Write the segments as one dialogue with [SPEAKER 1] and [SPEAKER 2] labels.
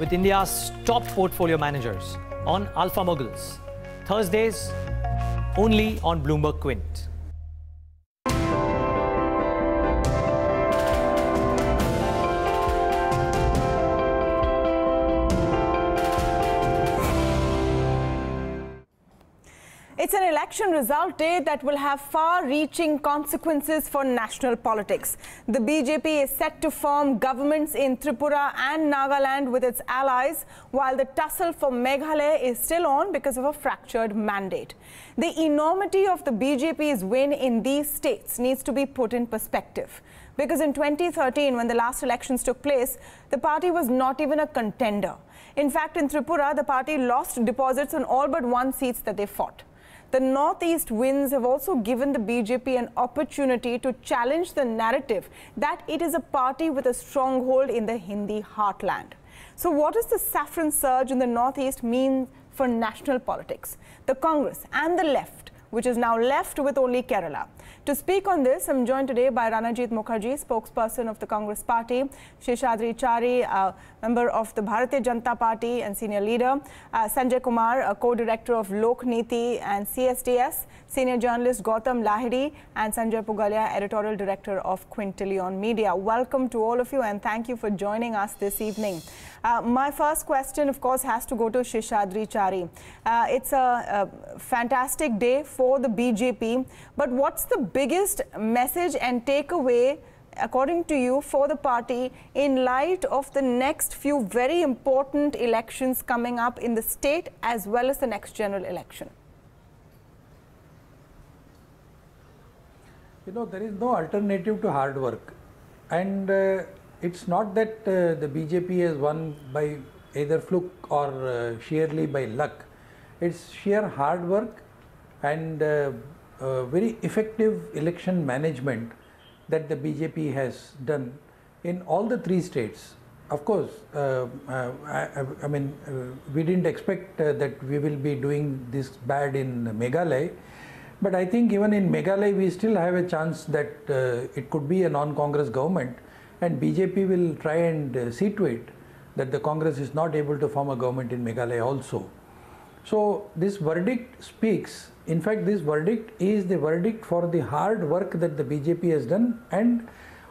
[SPEAKER 1] with India's top portfolio managers on Alpha Moguls. Thursdays only on Bloomberg Quint.
[SPEAKER 2] It's an election result day that will have far-reaching consequences for national politics. The BJP is set to form governments in Tripura and Nagaland with its allies, while the tussle for Meghalaya is still on because of a fractured mandate. The enormity of the BJP's win in these states needs to be put in perspective. Because in 2013, when the last elections took place, the party was not even a contender. In fact, in Tripura, the party lost deposits on all but one seats that they fought. The Northeast wins have also given the BJP an opportunity to challenge the narrative that it is a party with a stronghold in the Hindi heartland. So what does the saffron surge in the Northeast mean for national politics? The Congress and the left, which is now left with only Kerala. To speak on this, I'm joined today by Ranajit Mukherjee, spokesperson of the Congress party, Sheshadri Chari, member of the Bharatiya Janata Party and senior leader, Sanjay Kumar, co-director of Lok Niti and CSDS, senior journalist Gautam Lahiri, and Sanjay Pugalia, editorial director of Quintillion Media. Welcome to all of you and thank you for joining us this evening. My first question, of course, has to go to Sheshadri Chari. It's a fantastic day for the BJP, but what's the biggest message and takeaway, according to you, for the party in light of the next few very important elections coming up in the state as well as the next general election?
[SPEAKER 3] You know, there is no alternative to hard work. And it's not that the BJP has won by either fluke or sheerly by luck. It's sheer hard work and very effective election management that the BJP has done in all the three states. Of course, I mean, we didn't expect that we will be doing this bad in Meghalaya. But I think even in Meghalaya, we still have a chance that it could be a non-Congress government, and BJP will try and see to it that the Congress is not able to form a government in Meghalaya also. So this verdict speaks. In fact, this verdict is the verdict for the hard work that the BJP has done, and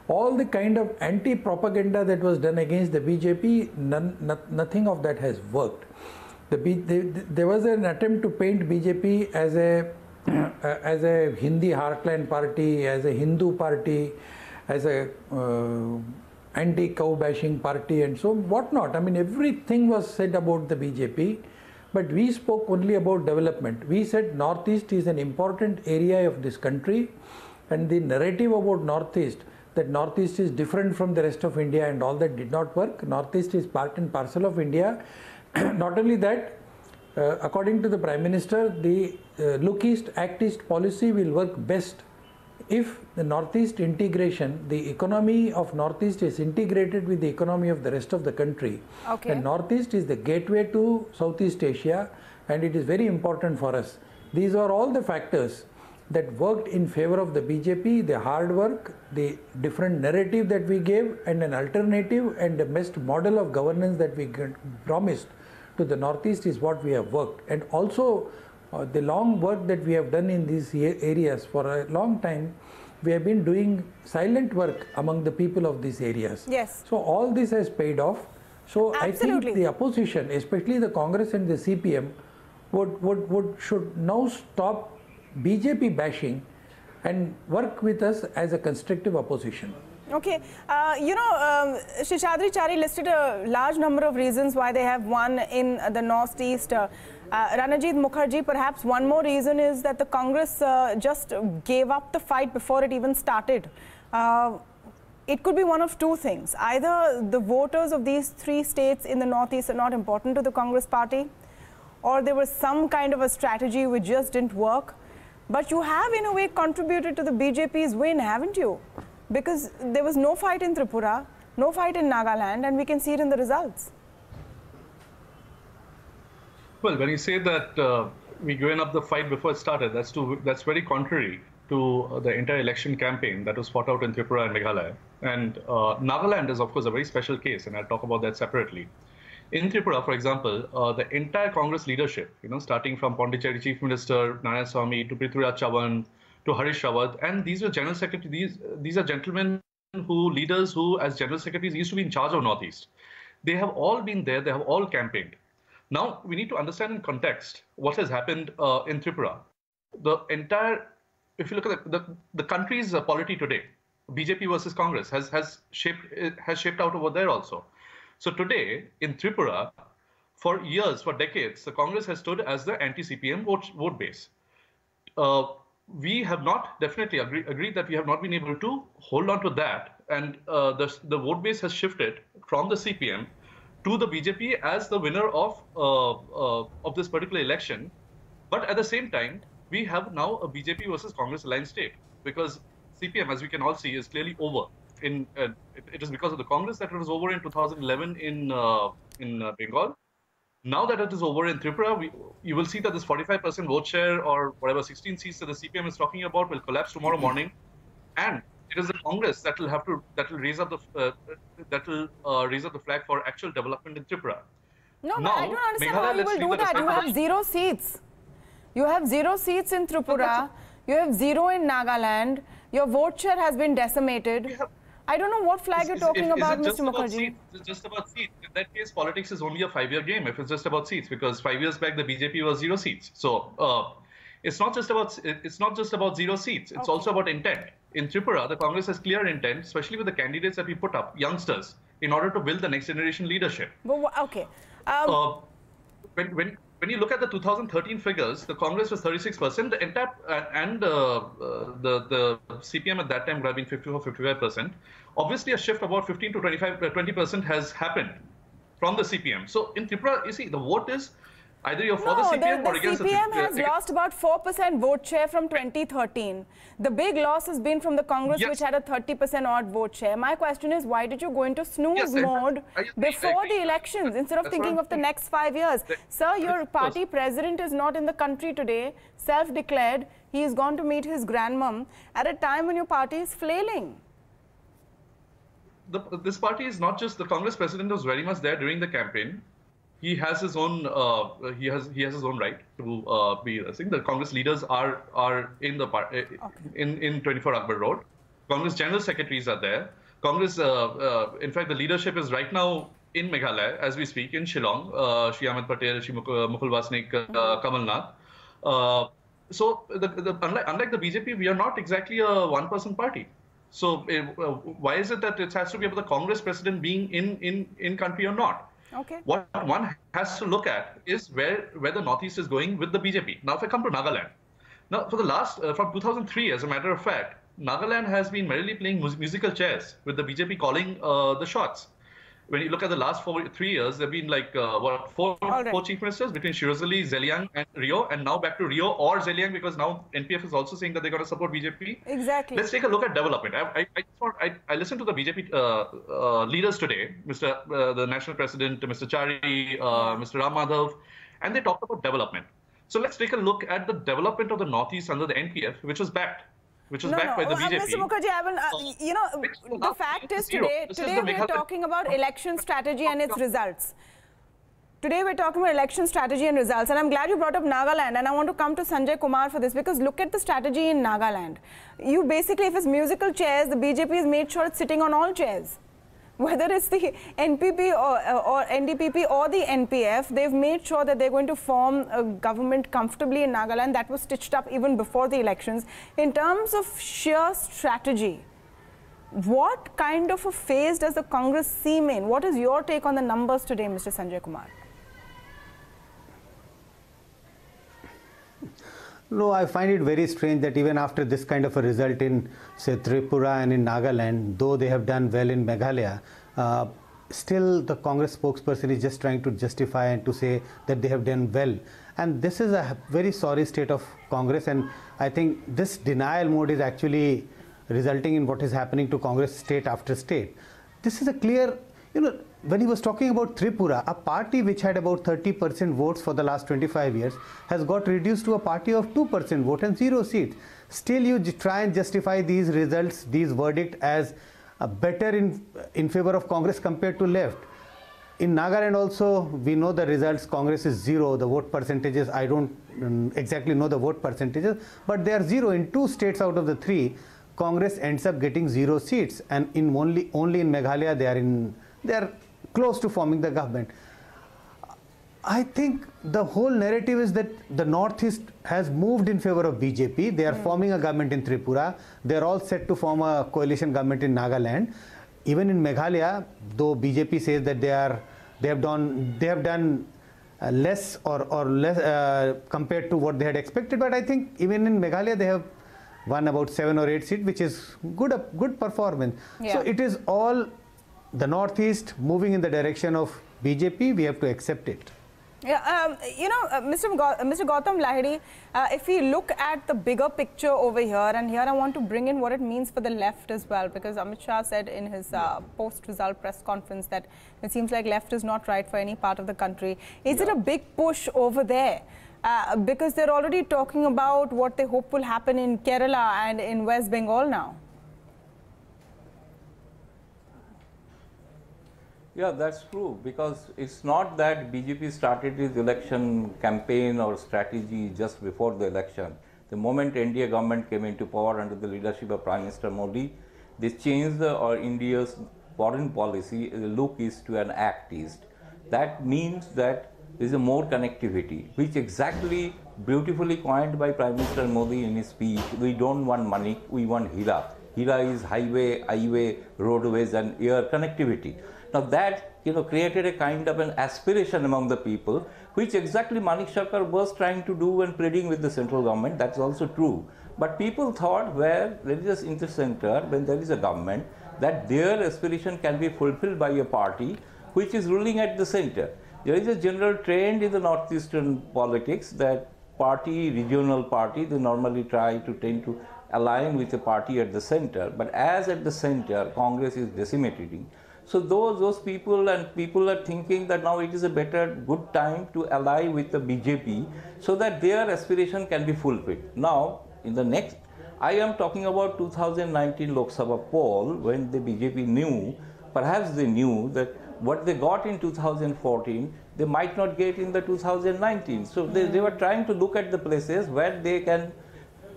[SPEAKER 3] all the kind of anti-propaganda that was done against the BJP, nothing of that has worked. There was an attempt to paint BJP as a Hindi heartland party, as a Hindu party, as a anti-cow bashing party and so whatnot. I mean, everything was said about the BJP, but we spoke only about development. We said Northeast is an important area of this country, and the narrative about Northeast, that Northeast is different from the rest of India and all that, did not work. Northeast is part and parcel of India. Not only that, according to the Prime Minister, the Look East, Act East policy will work best if the Northeast integration, the economy of Northeast is integrated with the economy of the rest of the country. Okay. And Northeast is the gateway to Southeast Asia, and it is very important for us. These are all the factors that worked in favor of the BJP, the hard work, the different narrative that we gave, and an alternative and the best model of governance that we promised to the Northeast is what we have worked. And also the long work that we have done in these areas for a long time, we have been doing silent work among the people of these areas. Yes. So all this has paid off. So absolutely. I think the opposition, especially the Congress and the CPM, should now stop BJP bashing and work with us as a constructive opposition.
[SPEAKER 2] Okay, Sheshadri Chari listed a large number of reasons why they have won in the Northeast. Ranajit Mukherjee, perhaps one more reason is that the Congress just gave up the fight before it even started. It could be one of two things. Either the voters of these three states in the Northeast are not important to the Congress party, or there was some kind of a strategy which just didn't work. But you have, in a way, contributed to the BJP's win, haven't you? Because there was no fight in Tripura, no fight in Nagaland, and we can see it in the results.
[SPEAKER 4] Well, when you say that we given up the fight before it started, that's very contrary to the entire election campaign that was fought out in Tripura and Meghalaya. And Nagaland is, of course, a very special case, and I'll talk about that separately. In Tripura, for example, the entire Congress leadership, starting from Pondicherry Chief Minister Narayanaswamy to Prithviraj Chavan to Harish Rawat, and these were general secretaries. These are gentlemen leaders who, as general secretaries, used to be in charge of Northeast. They have all been there. They have all campaigned. Now we need to understand in context what has happened in Tripura. If you look at the country's polity today, BJP versus Congress has shaped out over there also. So today in Tripura, for years, for decades, the Congress has stood as the anti-CPM vote base. We have not definitely agreed that we have not been able to hold on to that, and the vote base has shifted from the CPM to the BJP as the winner of this particular election. But at the same time, we have now a BJP versus Congress aligned state, because CPM, as we can all see, is clearly over. It is because of the Congress that it was over in 2011 in Bengal. Now that it is over in Tripura, you will see that this 45% vote share, or whatever 16 seats that the CPM is talking about, will collapse tomorrow morning, and it is the Congress that will raise up the flag for actual development in Tripura.
[SPEAKER 2] No, but I don't understand how you will do that. You have 0 seats. You have 0 seats in Tripura. You have 0 in Nagaland. Your vote share has been decimated. I don't know what flag you're talking about, Mr. Mukherjee.
[SPEAKER 4] It's just about seats. In that case, politics is only a 5-year game if it's just about seats, because 5 years back the BJP was 0 seats. So it's not just about 0 seats. It's also about intent. In Tripura, the Congress has clear intent, especially with the candidates that we put up, youngsters, in order to build the next generation leadership.
[SPEAKER 2] But, okay.
[SPEAKER 4] When you look at the 2013 figures, the Congress was 36%, the entire and the CPM at that time would have been 54-55%. Obviously, a shift of about 15 to 20% has happened from the CPM. So in Tripura, you see, the vote is either you're for the CPM or against
[SPEAKER 2] the CPM has lost about 4% vote share from 2013. The big loss has been from the Congress, which had a 30% odd vote share. My question is, why did you go into snooze mode before the elections instead of thinking of the next 5 years? Sir, your party president is not in the country today, self-declared. He has gone to meet his grandmom at a time when your party is flailing.
[SPEAKER 4] This party is not just, the Congress president was very much there during the campaign. He has his own. He has his own right to be. I think the Congress leaders are in the in 24 Akbar Road. Congress general secretaries are there. Congress, in fact, the leadership is right now in Meghalaya as we speak, in Shillong. Shri Ahmed Patel, Shri Mukul Wasnik, Kamal Nath. So unlike the BJP, we are not exactly a one-person party. So why is it that it has to be about the Congress president being in country or not?
[SPEAKER 2] Okay.
[SPEAKER 4] What one has to look at is where the Northeast is going with the BJP. Now, if I come to Nagaland, now for the last, from 2003, as a matter of fact, Nagaland has been merely playing musical chairs with the BJP calling the shots. When you look at the last 3 years, there have been like, four chief ministers between Shirozali, Zeliang and Rio, and now back to Rio or Zeliang, because now NPF is also saying that they're going to support BJP.
[SPEAKER 2] Exactly.
[SPEAKER 4] Let's take a look at development. I listened to the BJP leaders today, the national president, Mr. Chari, Mr. Ram Madhav, and they talked about development. So let's take a look at the development of the Northeast under the NPF, which was backed by the BJP.
[SPEAKER 2] Mr. Mukherjee, I will, the fact is today we are talking about election strategy and its results. Today we're talking about election strategy and results, and I'm glad you brought up Nagaland, and I want to come to Sanjay Kumar for this, because look at the strategy in Nagaland. You basically, if it's musical chairs, the BJP has made sure it's sitting on all chairs. Whether it's the NPP or NDPP or the NPF, they've made sure that they're going to form a government comfortably in Nagaland. That was stitched up even before the elections. In terms of sheer strategy, what kind of a phase does the Congress seem in? What is your take on the numbers today, Mr. Sanjay Kumar?
[SPEAKER 5] No, I find it very strange that even after this kind of a result in, say, Tripura and in Nagaland, though they have done well in Meghalaya, still the Congress spokesperson is just trying to justify and to say that they have done well. And this is a very sorry state of Congress, and I think this denial mode is actually resulting in what is happening to Congress state after state. This is a clear, when he was talking about Tripura, a party which had about 30% votes for the last 25 years has got reduced to a party of 2% vote and 0 seats. Still you try and justify these results, these verdicts as better in favor of Congress compared to left. In Nagaland also, we know the results. Congress is 0. The vote percentages, I don't exactly know the vote percentages, but they are 0 in 2 states out of the 3. Congress ends up getting 0 seats, and in only in Meghalaya they are close to forming the government. I think the whole narrative is that the Northeast has moved in favor of BJP. They are forming a government in Tripura. They are all set to form a coalition government in Nagaland. Even in Meghalaya, though BJP says that they have done less or less compared to what they had expected, but I think even in Meghalaya they have won about 7 or 8 seats, which is good performance.
[SPEAKER 2] Yeah.
[SPEAKER 5] So it is all the Northeast moving in the direction of BJP. We have to accept it.
[SPEAKER 2] Yeah, Mr. Gautam Lahiri, if we look at the bigger picture over here, and here I want to bring in what it means for the left as well, because Amit Shah said in his post-result press conference that it seems like left is not right for any part of the country. Is it a big push over there? Because they're already talking about what they hope will happen in Kerala and in West Bengal now.
[SPEAKER 6] Yeah, that's true, because it's not that BJP started its election campaign or strategy just before the election. The moment NDA government came into power under the leadership of Prime Minister Modi, they changed India's foreign policy. The look is to an act east. That means that there is a more connectivity, which exactly beautifully coined by Prime Minister Modi in his speech. We don't want money, we want Hira. Hira is highway, roadways and air connectivity. Now that created a kind of an aspiration among the people, which exactly Manik Sarkar was trying to do when pleading with the central government. That's also true. But people thought where there is an inter-center, when there is a government, that their aspiration can be fulfilled by a party which is ruling at the center. There is a general trend in the northeastern politics that regional party, they normally tend to align with a party at the center. But as at the center, Congress is decimating. So those people are thinking that now it is a good time to ally with the BJP so that their aspiration can be fulfilled. Now, I am talking about 2019 Lok Sabha poll, when the BJP perhaps they knew that what they got in 2014, they might not get in the 2019. So they were trying to look at the places where they can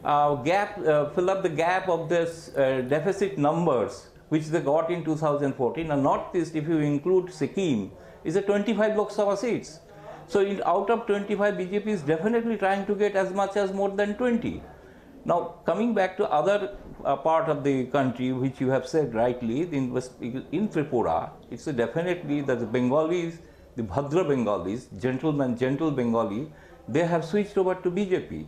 [SPEAKER 6] fill up the gap of this deficit numbers which they got in 2014, and Northeast, if you include Sikkim, is a 25 Lok Sabha seats. So out of 25, BJP is definitely trying to get as much as more than 20. Now, coming back to other part of the country, which you have said rightly, in Tripura, it's definitely that the Bengalis, the Bhadra Bengalis, gentle Bengali, they have switched over to BJP.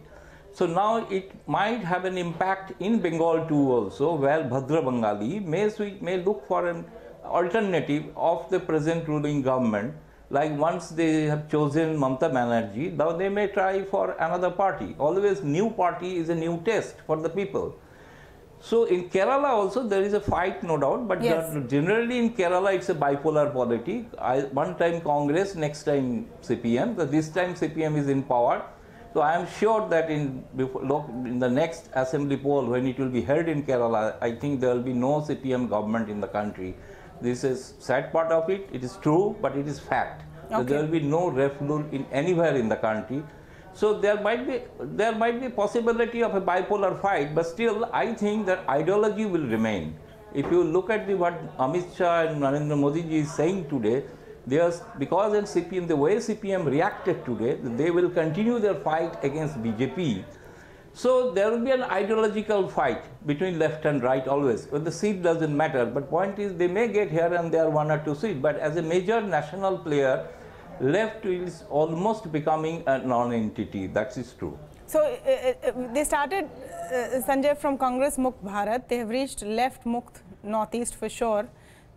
[SPEAKER 6] So now it might have an impact in Bengal too also, where Bhadra Bengali may look for an alternative of the present ruling government. Like once they have chosen Mamata Banerjee, now they may try for another party. Always new party is a new test for the people. So in Kerala also there is a fight, no doubt, but generally in Kerala it's a bipolar polity. One time Congress, next time CPM. So this time CPM is in power. So I am sure that in the next assembly poll, when it will be held in Kerala, I think there will be no CPM government in the country. This is sad part of it. It is true, but it is fact. Okay. So there will be no ref rule anywhere in the country. So there might be possibility of a bipolar fight, but still I think that ideology will remain. If you look at what Amit Shah and Narendra Modi ji is saying today, because in CPM, the way CPM reacted today, they will continue their fight against BJP. So there will be an ideological fight between left and right always. Well, the seat doesn't matter, but point is they may get here and there 1 or 2 seats. But as a major national player, left is almost becoming a non-entity. That is true.
[SPEAKER 2] So they started, Sanjay, from Congress Mukt Bharat. They have reached left Mukt Northeast for sure.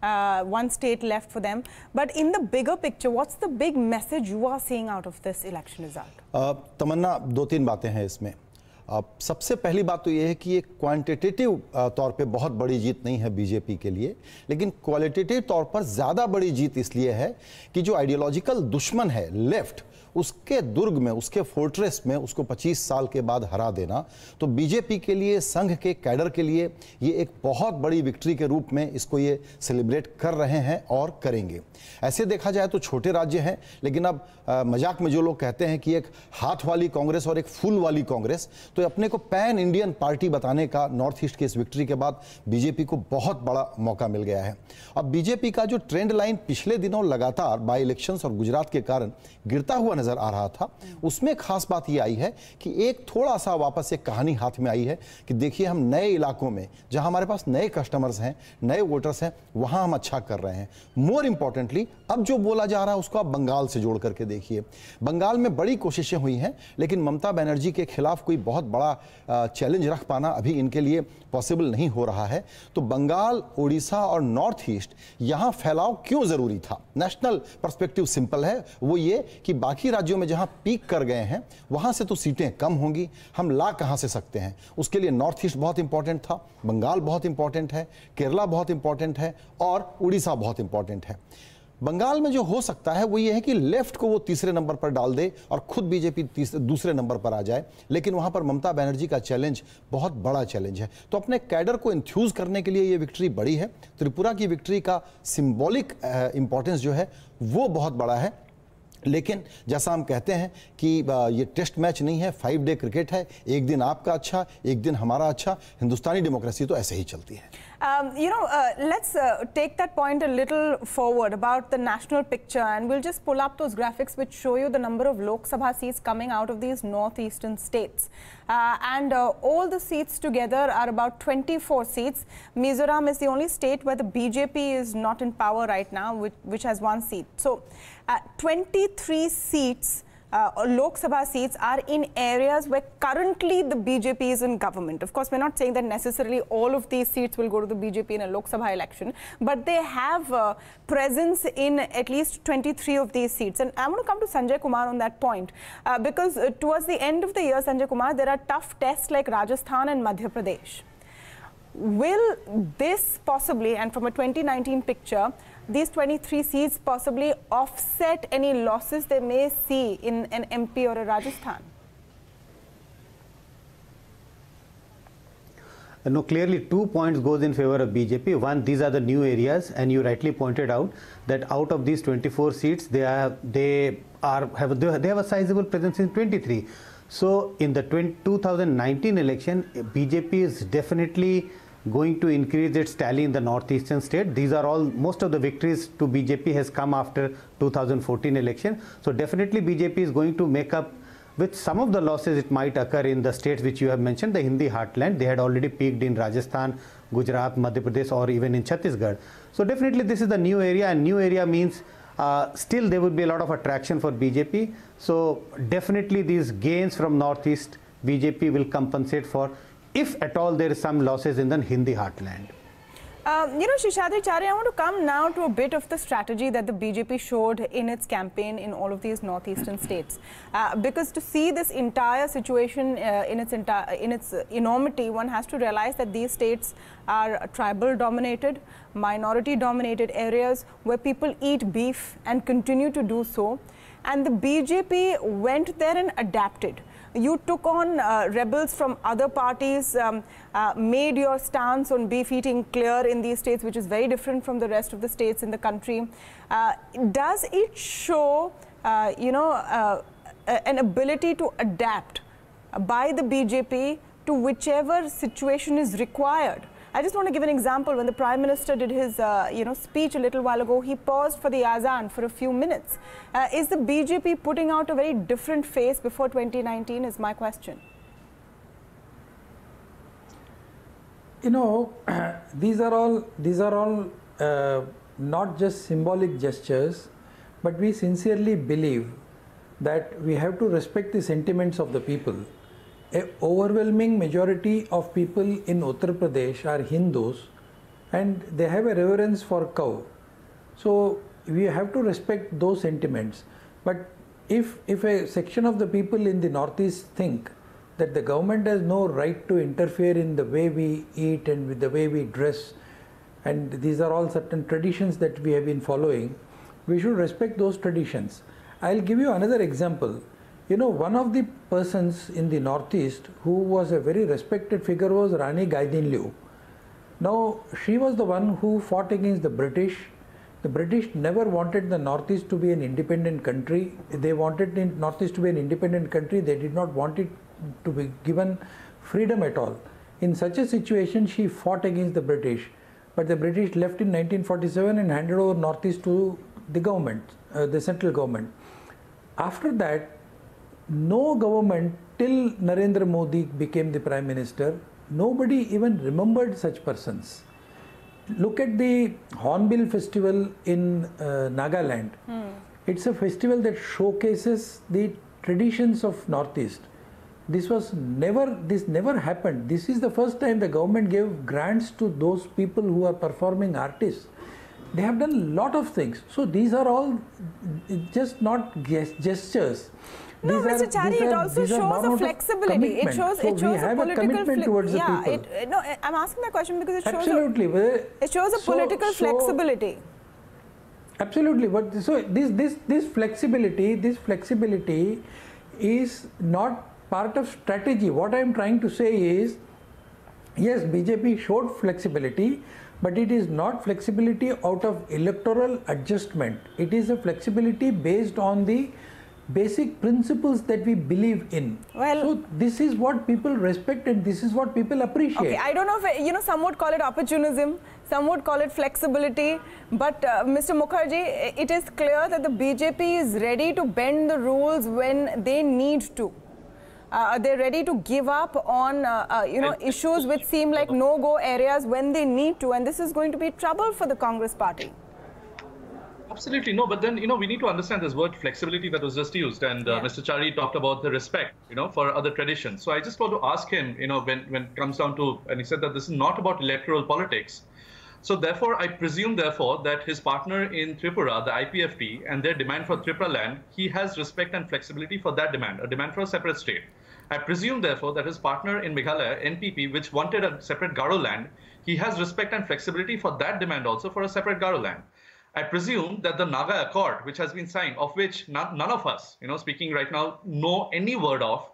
[SPEAKER 2] 1 state left for them. But in the bigger picture, what's the big message you are seeing out of this election result?
[SPEAKER 7] तमन्ना, 2-3 बातें हैं इसमें. अब सबसे पहली बात तो ये है कि ये क्वांटिटेटिव तौर पे बहुत बड़ी जीत नहीं है बीजेपी के लिए, लेकिन क्वालिटेटिव तौर पर ज़्यादा बड़ी जीत इसलिए है कि जो आइडियोलॉजिकल दुश्मन है लेफ्ट, उसके दुर्ग में, उसके फोर्ट्रेस में उसको 25 साल के बाद हरा देना, तो बीजेपी के लिए, संघ के कैडर के लिए ये एक बहुत बड़ी विक्ट्री के रूप में इसको ये सेलिब्रेट कर रहे हैं और करेंगे। ऐसे देखा जाए तो छोटे राज्य हैं, लेकिन अब मजाक में जो लोग कहते हैं कि एक हाथ वाली कांग्रेस और एक फूल वाली कांग्रेस, तो अपने को पैन इंडियन पार्टी बताने का नॉर्थ ईस्ट की इस विक्ट्री के बाद बीजेपी को बहुत बड़ा मौका मिल गया है। अब बीजेपी का जो ट्रेंड लाइन पिछले दिनों लगातार बाई इलेक्शंस और गुजरात के कारण गिरता हुआ नजर आ रहा था, उसमें खास बात यह आई है कि एक थोड़ा सा वापस एक कहानी हाथ में आई है कि देखिए हम नए इलाकों में जहां हमारे पास नए कस्टमर्स हैं, नए वोटर्स हैं, वहां हम अच्छा कर रहे हैं। मोर इंपॉर्टेंटली अब जो बोला जा रहा है उसको आप बंगाल से जोड़ करके देखिए। बंगाल में बड़ी कोशिशें हुई हैं, लेकिन ममता बनर्जी के खिलाफ कोई बहुत बड़ा चैलेंज रख पाना अभी इनके लिए पॉसिबल नहीं हो रहा है। तो बंगाल, उड़ीसा और नॉर्थ ईस्ट, यहां फैलाव क्यों जरूरी था? नेशनल पर्सपेक्टिव सिंपल है, वो ये कि बाकी राज्यों में जहां पीक कर गए हैं वहां से तो सीटें कम होंगी, हम ला कहां से सकते हैं? उसके लिए नॉर्थ ईस्ट बहुत इंपॉर्टेंट था, बंगाल बहुत इंपॉर्टेंट है, केरला बहुत इंपॉर्टेंट है और उड़ीसा बहुत इंपॉर्टेंट है। बंगाल में जो हो सकता है वो ये है कि लेफ्ट को वो तीसरे नंबर पर डाल दे और खुद बीजेपी दूसरे नंबर पर आ जाए, लेकिन वहां पर ममता बनर्जी का चैलेंज बहुत बड़ा चैलेंज है। तो अपने कैडर को इंथ्यूज करने के लिए ये विक्ट्री बड़ी है। त्रिपुरा की विक्ट्री का सिंबॉलिक इंपॉर्टेंस जो है वो बहुत बड़ा है, लेकिन जैसा हम कहते हैं कि ये टेस्ट मैच नहीं है, 5 डे क्रिकेट है, एक दिन आपका अच्छा, एक दिन हमारा अच्छा। हिंदुस्तानी डेमोक्रेसी तो ऐसे ही चलती है।
[SPEAKER 2] Let's take that point a little forward about the national picture, and we'll just pull up those graphics which show you the number of Lok Sabha seats coming out of these northeastern states. All the seats together are about 24 seats. Mizoram is the only state where the BJP is not in power right now, which has 1 seat. So 23 seats, Lok Sabha seats, are in areas where currently the BJP is in government. Of course, we're not saying that necessarily all of these seats will go to the BJP in a Lok Sabha election, but they have presence in at least 23 of these seats. And I'm going to come to Sanjay Kumar on that point, because towards the end of the year, Sanjay Kumar, there are tough tests like Rajasthan and Madhya Pradesh. Will this possibly, and from a 2019 picture, these 23 seats possibly offset any losses they may see in an MP or a Rajasthan?
[SPEAKER 5] No, clearly 2 points goes in favor of BJP. One, these are the new areas, and you rightly pointed out that out of these 24 seats, they have a sizable presence in 23. So in the 2019 election, BJP is definitely going to increase its tally in the northeastern state. These are all, most of the victories to BJP has come after 2014 election. So definitely BJP is going to make up with some of the losses it might occur in the states which you have mentioned, the Hindi heartland. They had already peaked in Rajasthan, Gujarat, Madhya Pradesh, or even in Chhattisgarh. So definitely this is the new area, and new area means still there would be a lot of attraction for BJP. So definitely these gains from northeast, BJP will compensate for, if at all there is some losses in the Hindi heartland.
[SPEAKER 2] Shishadri Chari, I want to come now to a bit of the strategy that the BJP showed in its campaign in all of these northeastern states. Because to see this entire situation in its enormity, one has to realize that these states are tribal dominated, minority dominated areas where people eat beef and continue to do so. And the BJP went there and adapted. You took on rebels from other parties, made your stance on beef eating clear in these states, which is very different from the rest of the states in the country. Does it show, an ability to adapt by the BJP to whichever situation is required? I just want to give an example. When the Prime Minister did his speech a little while ago, he paused for the Azan for a few minutes. Is the BJP putting out a very different face before 2019 is my question.
[SPEAKER 3] These are all not just symbolic gestures, but we sincerely believe that we have to respect the sentiments of the people. An overwhelming majority of people in Uttar Pradesh are Hindus, and they have a reverence for cow. So we have to respect those sentiments. But if a section of the people in the northeast think that the government has no right to interfere in the way we eat and with the way we dress, and these are all certain traditions that we have been following. We should respect those traditions. I'll give you another example. You know, one of the persons in the Northeast who was a very respected figure was Rani Gaidinliu. Now, she was the one who fought against the British. The British never wanted the Northeast to be an independent country. They wanted the Northeast to be an independent country. They did not want it to be given freedom at all. In such a situation, she fought against the British. But the British left in 1947 and handed over Northeast to the government, the central government. After that, no government till Narendra Modi became the Prime Minister, nobody even remembered such persons. Look at the Hornbill Festival in Nagaland. It's a festival that showcases the traditions of Northeast. This never happened. This is the first time the government gave grants to those people who are performing artists. They have done a lot of things. So these are all just not gestures.
[SPEAKER 2] No, Mr. Chari, it also shows a flexibility. It shows a political
[SPEAKER 3] commitment towards the people.
[SPEAKER 2] No, I'm asking that question because it shows
[SPEAKER 3] it
[SPEAKER 2] shows a political flexibility.
[SPEAKER 3] Absolutely, but so this flexibility is not part of strategy. What I am trying to say is, yes, BJP showed flexibility, but it is not flexibility out of electoral adjustment. It is a flexibility based on the basic principles that we believe in. Well, so this is what people respect and this is what people appreciate.
[SPEAKER 2] Okay, I don't know if, some would call it opportunism, some would call it flexibility, but Mr. Mukherjee, it is clear that the BJP is ready to bend the rules when they need to. They're ready to give up on, issues which seem like no-go areas when they need to, and this is going to be trouble for the Congress party.
[SPEAKER 4] Absolutely no, but then we need to understand this word flexibility that was just used, and Mr. Chari talked about the respect, for other traditions. So I just want to ask him, when it comes down to, and he said that this is not about electoral politics. So therefore, I presume therefore that his partner in Tripura, the IPFP, and their demand for Tripura land, he has respect and flexibility for that demand, a demand for a separate state. I presume therefore that his partner in Meghalaya, NPP, which wanted a separate Garo land, he has respect and flexibility for that demand also for a separate Garo land. I presume that the Naga Accord, which has been signed, of which none of us, speaking right now, know any word of,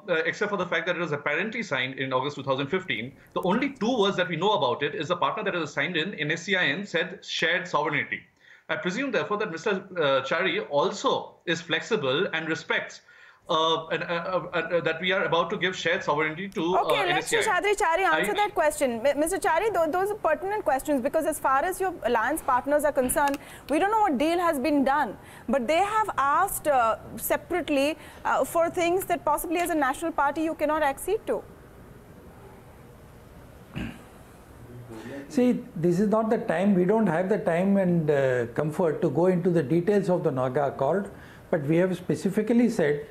[SPEAKER 4] except for the fact that it was apparently signed in August 2015. The only two words that we know about it is the partner that it was signed in NSCIN said shared sovereignty. I presume, therefore, that Mr. Chari also is flexible and respects that we are about to give shared sovereignty to
[SPEAKER 2] Okay, let's Chari answer that question. Mr. Chari, those are pertinent questions because as far as your alliance partners are concerned, we don't know what deal has been done. But they have asked separately for things that possibly as a national party you cannot accede to.
[SPEAKER 3] See, this is not the time. We don't have the time and comfort to go into the details of the Naga Accord. But we have specifically said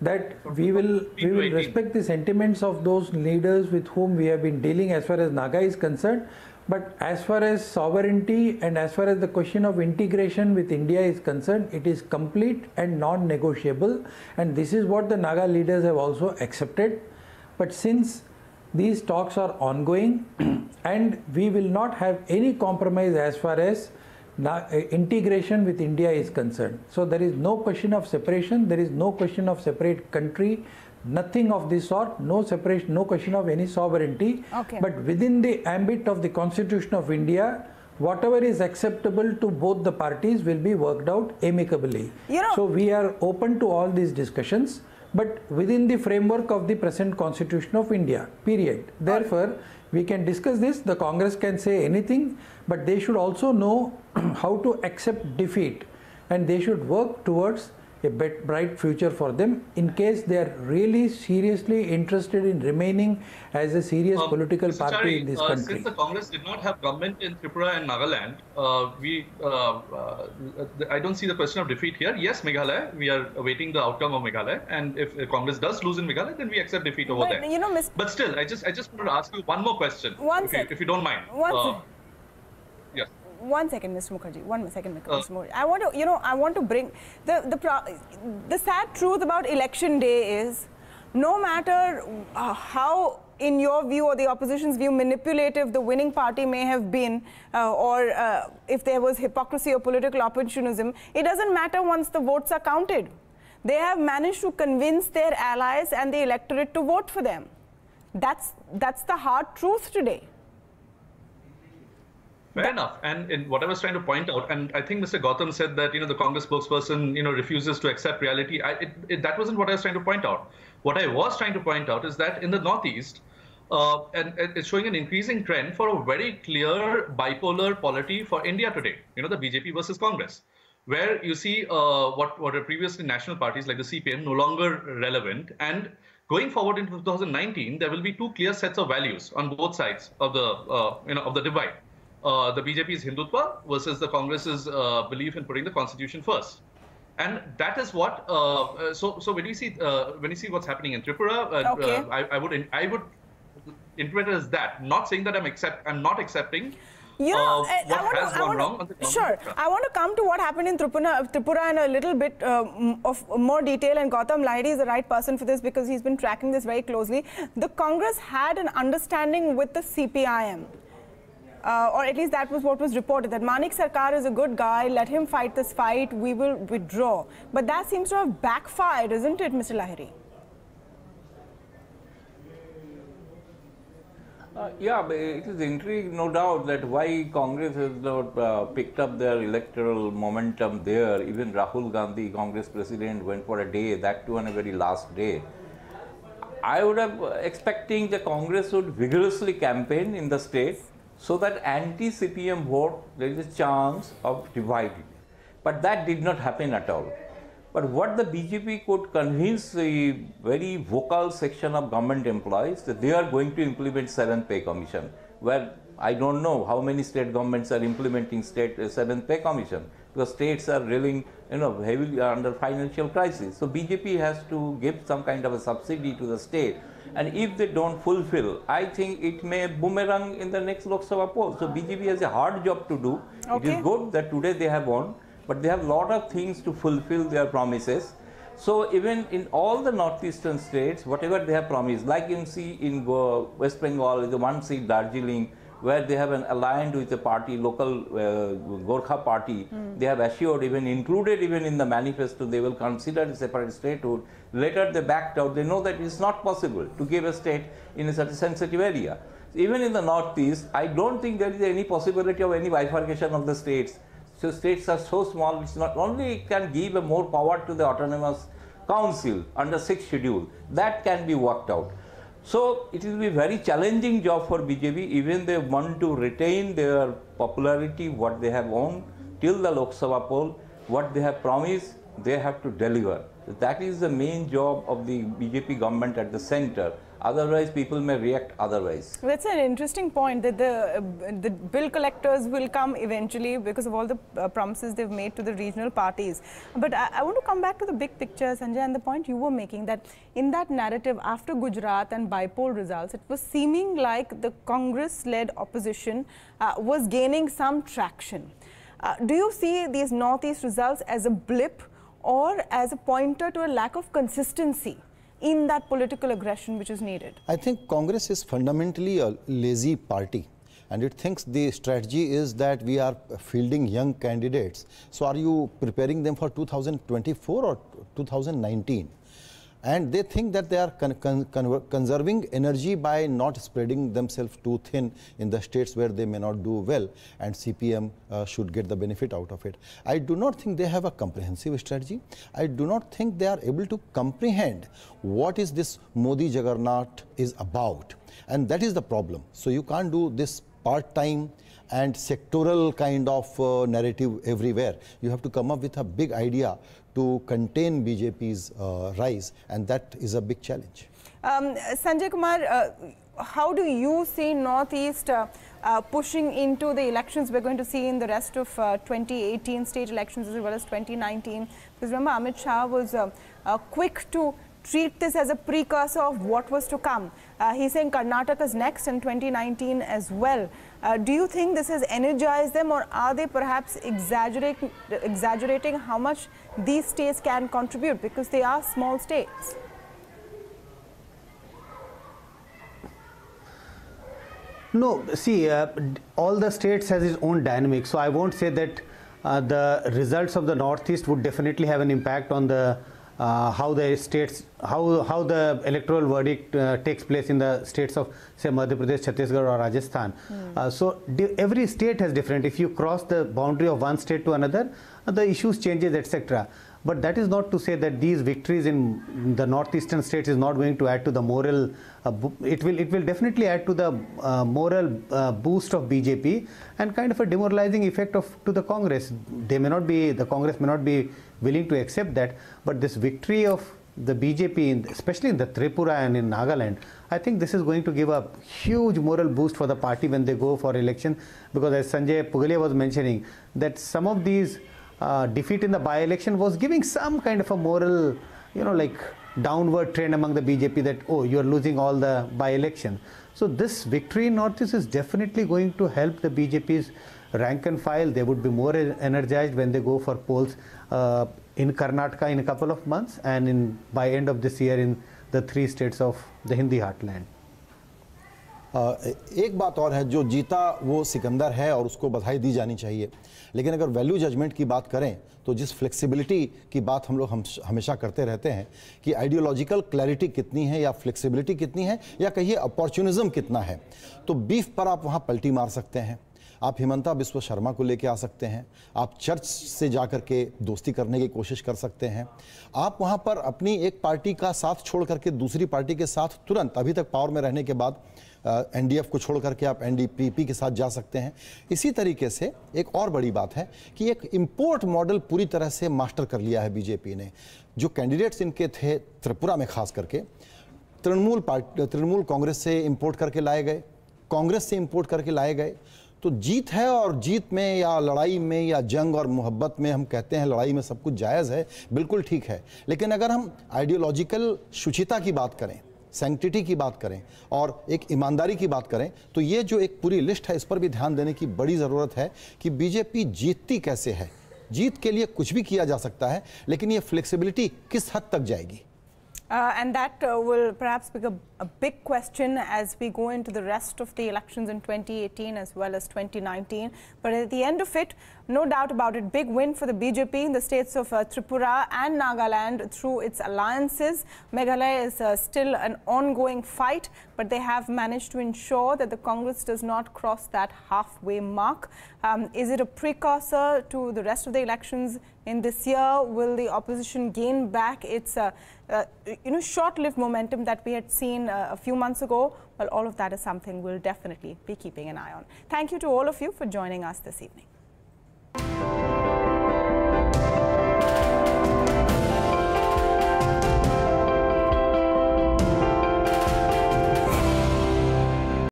[SPEAKER 3] that we will respect the sentiments of those leaders with whom we have been dealing as far as Naga is concerned. But as far as sovereignty and as far as the question of integration with India is concerned, it is complete and non-negotiable. And this is what the Naga leaders have also accepted. But since these talks are ongoing and we will not have any compromise as far as integration with India is concerned. So there is no question of separation, there is no question of separate country, nothing of this sort, no separation, no question of any sovereignty.
[SPEAKER 2] Okay.
[SPEAKER 3] But within the ambit of the Constitution of India, whatever is acceptable to both the parties will be worked out amicably. So we are open to all these discussions, but within the framework of the present Constitution of India, period. Therefore, we can discuss this, the Congress can say anything, but they should also know how to accept defeat and they should work towards a bright future for them in case they are really seriously interested in remaining as a serious political party
[SPEAKER 4] Chari,
[SPEAKER 3] in this country.
[SPEAKER 4] Since the Congress did not have government in Tripura and Nagaland, I don't see the question of defeat here. Yes, Meghalaya, we are awaiting the outcome of Meghalaya, and if Congress does lose in Meghalaya, then we accept defeat over there. But still, I just wanted to ask you one more question, if you don't mind. Yes.
[SPEAKER 2] One second, Mr. Mukherjee. 1 second, Mr. Mukherjee. I want to bring the sad truth about election day is no matter how, in your view or the opposition's view, manipulative the winning party may have been, or if there was hypocrisy or political opportunism, it doesn't matter once the votes are counted. They have managed to convince their allies and the electorate to vote for them. That's the hard truth today.
[SPEAKER 4] Fair enough. And what I was trying to point out, and I think Mr. Gautam said that, the Congress spokesperson, refuses to accept reality. That wasn't what I was trying to point out. What I was trying to point out is that in the Northeast, and it's showing an increasing trend for a very clear bipolar polity for India today, the BJP versus Congress, where you see what were previously national parties like the CPM no longer relevant. And going forward into 2019, there will be two clear sets of values on both sides of the, of the divide. The BJP's Hindutva versus the Congress's belief in putting the constitution first. And that is what, so when you see what's happening in Tripura, I would interpret it as that, not saying that I'm not accepting what has gone wrong on the Congress.
[SPEAKER 2] Sure. I want to come to what happened in Tripura in a little bit of more detail, and Gautam Lahiri is the right person for this because he's been tracking this very closely. The Congress had an understanding with the CPIM. Or at least that was what was reported, that Manik Sarkar is a good guy, let him fight this fight, we will withdraw. But that seems to have backfired, isn't it, Mr. Lahiri?
[SPEAKER 6] Yeah, but it is intriguing, no doubt, that why Congress has not picked up their electoral momentum there. Even Rahul Gandhi, Congress president, went for a day, that too on a very last day. I would have expecting the Congress would vigorously campaign in the state, so that anti-CPM vote, there is a chance of dividing. But that did not happen at all. But what the BJP could convince the very vocal section of government employees that they are going to implement 7th Pay Commission, where I don't know how many state governments are implementing 7th Pay Commission, because states are reeling, heavily under financial crisis. So BJP has to give some kind of a subsidy to the state. And if they don't fulfill, I think it may boomerang in the next Lok Sabha poll. So BJP has a hard job to do. Okay. It is good that today they have won, but they have a lot of things to fulfill their promises. So even in all the northeastern states, whatever they have promised, like you see in West Bengal, the one seat Darjeeling, where they have an alliance with a party, local Gorkha party, they have assured, even included even in the manifesto, they will consider a separate statehood. Later they backed out. They know that it is not possible to give a state in such a sensitive area. Even in the northeast, I don't think there is any possibility of any bifurcation of the states. So states are so small, it's not only can give a more power to the autonomous council under 6th schedule, that can be worked out. So it will be a very challenging job for BJP, even they want to retain their popularity, what they have won till the Lok Sabha poll, what they have promised, they have to deliver. That is the main job of the BJP government at the center. Otherwise, people may react otherwise.
[SPEAKER 2] That's an interesting point, that the bill collectors will come eventually because of all the promises they've made to the regional parties. But I want to come back to the big picture, Sanjay, and the point you were making, that in that narrative after Gujarat and by-poll results, it was seeming like the Congress-led opposition was gaining some traction. Do you see these Northeast results as a blip or as a pointer to a lack of consistency in that political aggression which is needed?
[SPEAKER 7] I think Congress is fundamentally a lazy party, and it thinks the strategy is that we are fielding young candidates. So are you preparing them for 2024 or 2019? And they think that they are conserving energy by not spreading themselves too thin in the states where they may not do well, and CPM should get the benefit out of it. I do not think they have a comprehensive strategy. I do not think they are able to comprehend what is this Modi Juggernaut is about. And that is the problem. So you can't do this part-time and sectoral kind of narrative everywhere. You have to come up with a big idea to contain BJP's rise, and that is a big challenge.
[SPEAKER 2] Sanjay Kumar, how do you see Northeast pushing into the elections we're going to see in the rest of 2018 state elections as well as 2019? Because remember, Amit Shah was quick to treat this as a precursor of what was to come. He's saying Karnataka is next in 2019 as well. Do you think this has energized them, or are they perhaps exaggerating how much these states can contribute, because they are small states?
[SPEAKER 5] No, see, all the states has its own dynamic. So I won't say that the results of the Northeast would definitely have an impact on the how the states, how the electoral verdict takes place in the states of, say, Madhya Pradesh, Chhattisgarh or Rajasthan. So every state has different. If you cross the boundary of one state to another, the issues changes, etc. But that is not to say that these victories in the northeastern states is not going to add to the moral. It will definitely add to the moral boost of BJP and kind of a demoralizing effect to the Congress. The Congress may not be willing to accept that, but this victory of the BJP, especially in the Tripura and in Nagaland, I think this is going to give a huge moral boost for the party when they go for election, because as Sanjay Pugalia was mentioning, that some of these defeat in the by-election was giving some kind of a moral, like downward trend among the BJP that, oh, you're losing all the by-election. So this victory in Northeast is definitely going to help the BJP's rank and file. They would be more energized when they go for polls in Karnataka in a couple of months and by end of this year in the 3 states of the Hindi heartland.
[SPEAKER 7] एक बात और है, जो जीता वो सिकंदर है और उसको बधाई दी जानी चाहिए, लेकिन अगर वैल्यू जजमेंट की बात करें तो जिस फ्लेक्सिबिलिटी की बात हम लोग हमेशा करते रहते हैं कि आइडियोलॉजिकल क्लैरिटी कितनी है या फ्लेक्सिबिलिटी कितनी है या कहिए अपॉर्चुनिज्म कितना है, तो बीफ पर आप वहाँ पलटी मार सकते हैं, आप हिमंता बिस्वा शर्मा को लेके आ सकते हैं, आप चर्च से जाकर के दोस्ती करने की कोशिश कर सकते हैं, आप वहाँ पर अपनी एक पार्टी का साथ छोड़ करके दूसरी पार्टी के साथ तुरंत अभी तक पावर में रहने के बाद एनडीएफ को छोड़ करके आप एनडीपीपी के साथ जा सकते हैं। इसी तरीके से एक और बड़ी बात है कि एक इंपोर्ट मॉडल पूरी तरह से मास्टर कर लिया है बीजेपी ने। जो कैंडिडेट्स इनके थे त्रिपुरा में खास करके तृणमूल कांग्रेस से इंपोर्ट करके लाए गए, कांग्रेस से इंपोर्ट करके लाए गए, तो जीत है और जीत में या लड़ाई में या जंग और मोहब्बत में हम कहते हैं लड़ाई में सब कुछ जायज़ है, बिल्कुल ठीक है, लेकिन अगर हम आइडियोलॉजिकल शुचिता की बात करें, सैंक्टिटी की बात करें और एक ईमानदारी की बात करें, तो ये जो एक पूरी लिस्ट है इस पर भी ध्यान देने की बड़ी ज़रूरत है कि बीजेपी जीतती कैसे है। जीत के लिए कुछ भी किया जा सकता है, लेकिन ये फ्लेक्सिबिलिटी किस हद तक जाएगी?
[SPEAKER 2] And that will perhaps be a big question as we go into the rest of the elections in 2018 as well as 2019. But at the end of it, no doubt about it, big win for the BJP in the states of Tripura and Nagaland through its alliances. Meghalaya is still an ongoing fight, but they have managed to ensure that the Congress does not cross that halfway mark. Is it a precursor to the rest of the elections in this year? Will the opposition gain back its short-lived momentum that we had seen a few months ago? Well, all of that is something we'll definitely be keeping an eye on. Thank you to all of you for joining us this evening.